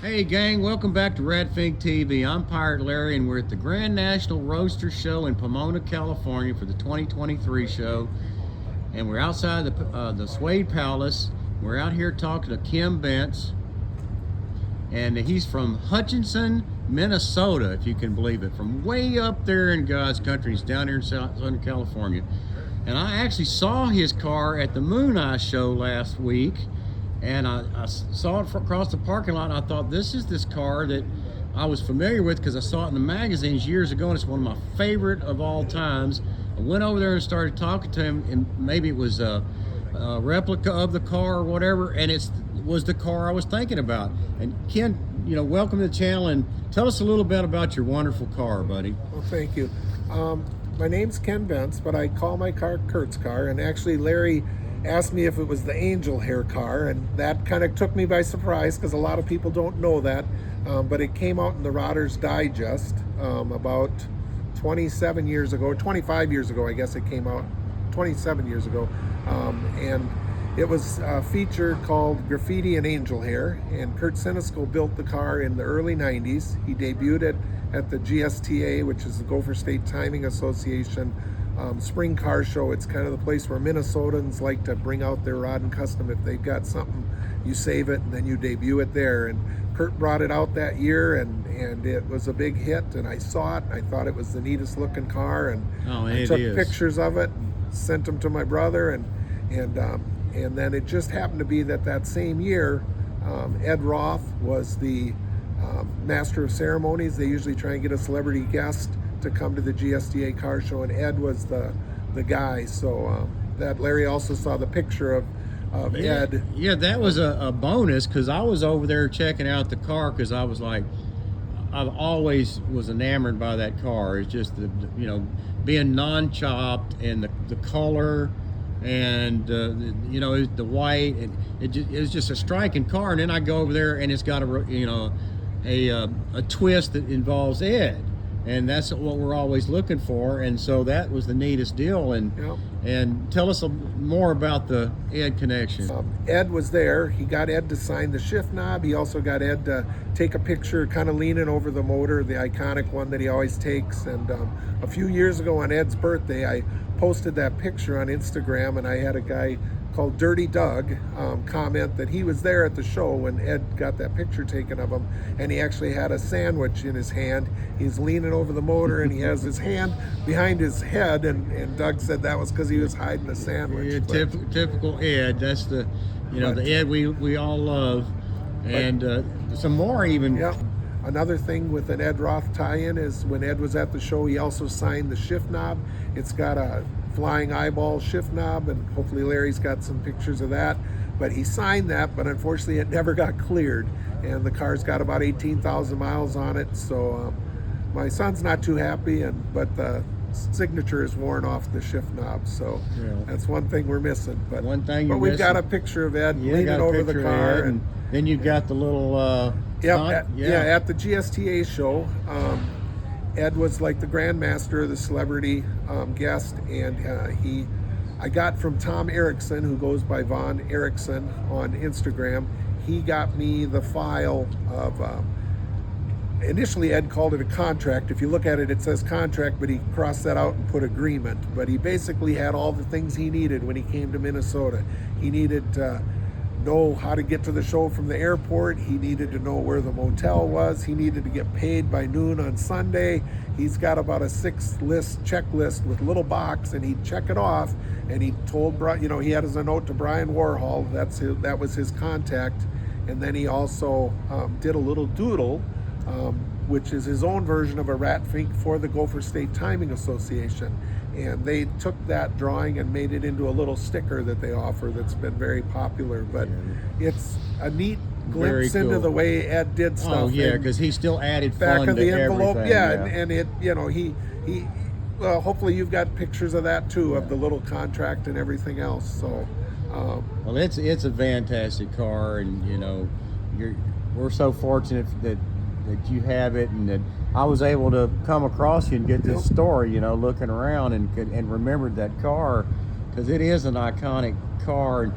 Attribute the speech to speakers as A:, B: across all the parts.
A: Hey gang, welcome back to Fink TV. I'm Pirate Larry and we're at the Grand National Roadster Show in Pomona, California for the 2023 show. And we're outside the Suede Palace. We're out here talking to Ken Bentz. And he's from Hutchinson, Minnesota, if you can believe it. From way up there in God's country. He's down here in Southern California. And I actually saw his car at the Moon Eye show last week. And I saw it across the parking lot, and I thought, this is this car that I was familiar with because I saw it in the magazines years ago, and it's one of my favorite of all times. I went over there and started talking to him, and maybe it was a replica of the car or whatever, and it was the car I was thinking about. And Ken, welcome to the channel, and tell us a little bit about your wonderful car, buddy.
B: Well, thank you. My name's Ken Bentz, but I call my car Kurt's car, and actually Larry asked me if it was the angel hair car, and that kind of took me by surprise because a lot of people don't know that, but it came out in the Rodder's Digest about 27 years ago, 25 years ago I guess it came out, 27 years ago, and it was a feature called Graffiti and Angel Hair, and Kurt Sinisco built the car in the early 90s. He debuted it at the GSTA, which is the Gopher State Timing Association spring car show. It's kind of the place where Minnesotans like to bring out their rod and custom. If they've got something, you save it and then you debut it there. And Kurt brought it out that year, and it was a big hit. And I saw it. I thought it was the neatest looking car, and I took pictures of it, and sent them to my brother, and then it just happened to be that same year, Ed Roth was the master of ceremonies. They usually try and get a celebrity guest to come to the GSTA car show, and Ed was the guy. So that Larry also saw the picture of Ed.
A: Yeah, that was a bonus because I was over there checking out the car because I was like, I always was enamored by that car. It's just being non-chopped and the color and the white, and it was just a striking car. And then I go over there and it's got a twist that involves Ed. And that's what we're always looking for, and so that was the neatest deal. And
B: yep.
A: And tell us more about the Ed connection.
B: Ed was there. He got Ed to sign the shift knob. He also got Ed to take a picture, kind of leaning over the motor, the iconic one that he always takes. And a few years ago on Ed's birthday, I posted that picture on Instagram, and I had a guy called Dirty Doug comment that he was there at the show when Ed got that picture taken of him, and he actually had a sandwich in his hand. He's leaning over the motor and he has his hand behind his head, and Doug said that was because he was hiding a sandwich.
A: Yeah, typical Ed. That's the the Ed we all love. And some more even.
B: Yep. Another thing with an Ed Roth tie-in is when Ed was at the show, he also signed the shift knob. It's got a flying eyeball shift knob, and hopefully Larry's got some pictures of that. But he signed that, but unfortunately it never got cleared, and the car's got about 18,000 miles on it. So my son's not too happy, but the signature is worn off the shift knob. So that's one thing we're missing. But we've got a picture of Ed leaning over the car,
A: and then you've got the little
B: at the GSTA show. Ed was like the grandmaster, the celebrity guest, and I got from Tom Erickson, who goes by Von Erickson on Instagram, he got me the file of, initially Ed called it a contract. If you look at it, it says contract, but he crossed that out and put agreement. But he basically had all the things he needed when he came to Minnesota. He needed to know how to get to the show from the airport. He needed to know where the motel was. He needed to get paid by noon on Sunday. He's got about a 6-list checklist with a little box, and he'd check it off. And he told he had as a note to Brian Warhol. That was his contact. And then he also did a little doodle, which is his own version of a rat fink for the Gopher State Timing Association. And they took that drawing and made it into a little sticker that they offer that's been very popular. But it's a neat glimpse into the way Ed did stuff.
A: Oh yeah, because he still added
B: back
A: fun
B: of the
A: to
B: envelope.
A: everything.
B: Yeah, and it he well, hopefully you've got pictures of that too, of the little contract and everything else. So
A: well, it's a fantastic car, and we're so fortunate that you have it, and that I was able to come across you and get this story, looking around and remembered that car, because it is an iconic car. And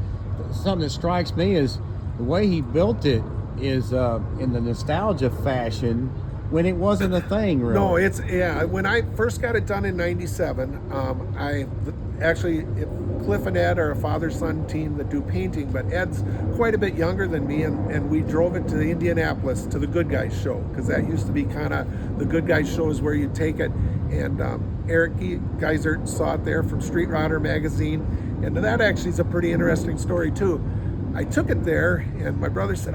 A: something that strikes me is the way he built it is in the nostalgia fashion when it wasn't a thing, really.
B: No, it's, yeah, when I first got it done in 97, Cliff and Ed are a father-son team that do painting, but Ed's quite a bit younger than me, and we drove it to the Indianapolis, to the Good Guys show, because that used to be kind of, the Good Guys show is where you take it, and Eric Geisert saw it there from Street Rodder magazine, and that actually is a pretty interesting story too. I took it there, and my brother said,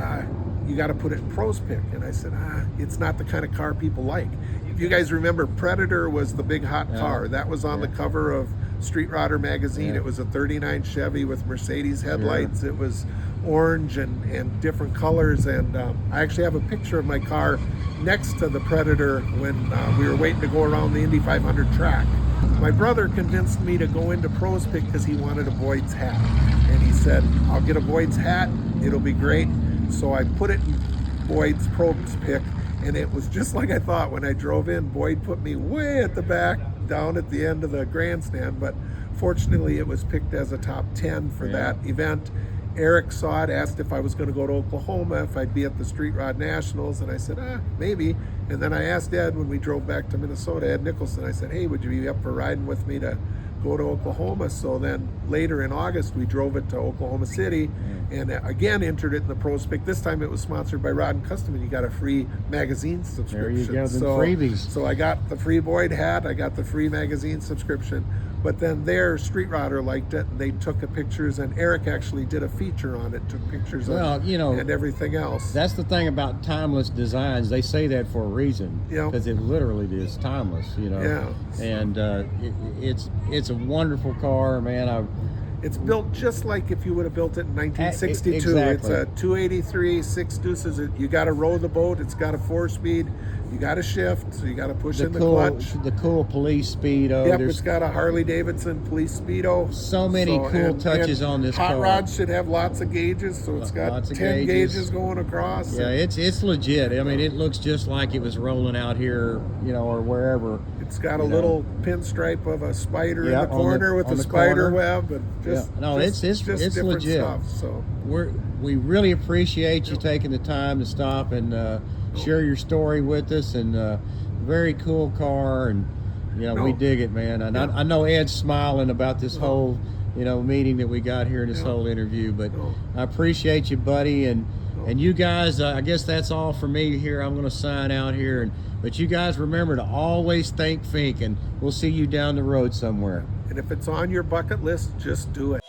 B: you got to put it in Pros Pick. And I said, it's not the kind of car people like. If you guys remember, Predator was the big hot car. That was on the cover of Street Rodder magazine. It was a 39 Chevy with Mercedes headlights. It was orange and different colors. And I actually have a picture of my car next to the Predator when we were waiting to go around the Indy 500 track. My brother convinced me to go into Pros Pick because he wanted a Boyd's hat. And he said, I'll get a Boyd's hat. It'll be great. So I put it in Boyd's Pros Pick, and it was just like I thought. When I drove in, Boyd put me way at the back, down at the end of the grandstand, but fortunately it was picked as a top 10 for that event. Eric saw it, asked if I was going to go to Oklahoma, if I'd be at the Street Rod Nationals, and I said, maybe. And then I asked Ed when we drove back to Minnesota, Ed Nicholson, I said, hey, would you be up for riding with me to go to Oklahoma? So then later in August, we drove it to Oklahoma City and again entered it in the Pros Pick. This time it was sponsored by Rod and Custom, and you got a free magazine subscription.
A: There you go, the freebies.
B: So I got the free Boyd hat, I got the free magazine subscription. But then their Street Rodder liked it, and they took pictures, and Eric actually did a feature on it, took pictures of it and everything else.
A: That's the thing about timeless designs. They say that for a reason, because it literally is timeless, And it's a wonderful car, man.
B: It's built just like if you would have built it in 1962.
A: Exactly.
B: It's a 283, 6 deuces. You got to row the boat. It's got a 4-speed. You got to shift, so you got to push in the clutch.
A: The cool police speedo.
B: Yep, it's got a Harley Davidson police speedo.
A: So many cool touches on this car.
B: Hot rods should have lots of gauges, so it's got 10 gauges going across.
A: Yeah, it's legit. I mean, it looks just like it was rolling out here, or wherever.
B: It's got a little pinstripe of a spider in the corner with a spider web, and
A: it's
B: different
A: legit.
B: stuff. So
A: we really appreciate you taking the time to stop and share your story with us, and very cool car, and we dig it, man. And I know Ed's smiling about this whole meeting that we got here in this whole interview, but I appreciate you, buddy, and you guys. I guess that's all for me here. I'm going to sign out here, but you guys remember to always think Fink, and we'll see you down the road somewhere.
B: And if it's on your bucket list, just do it.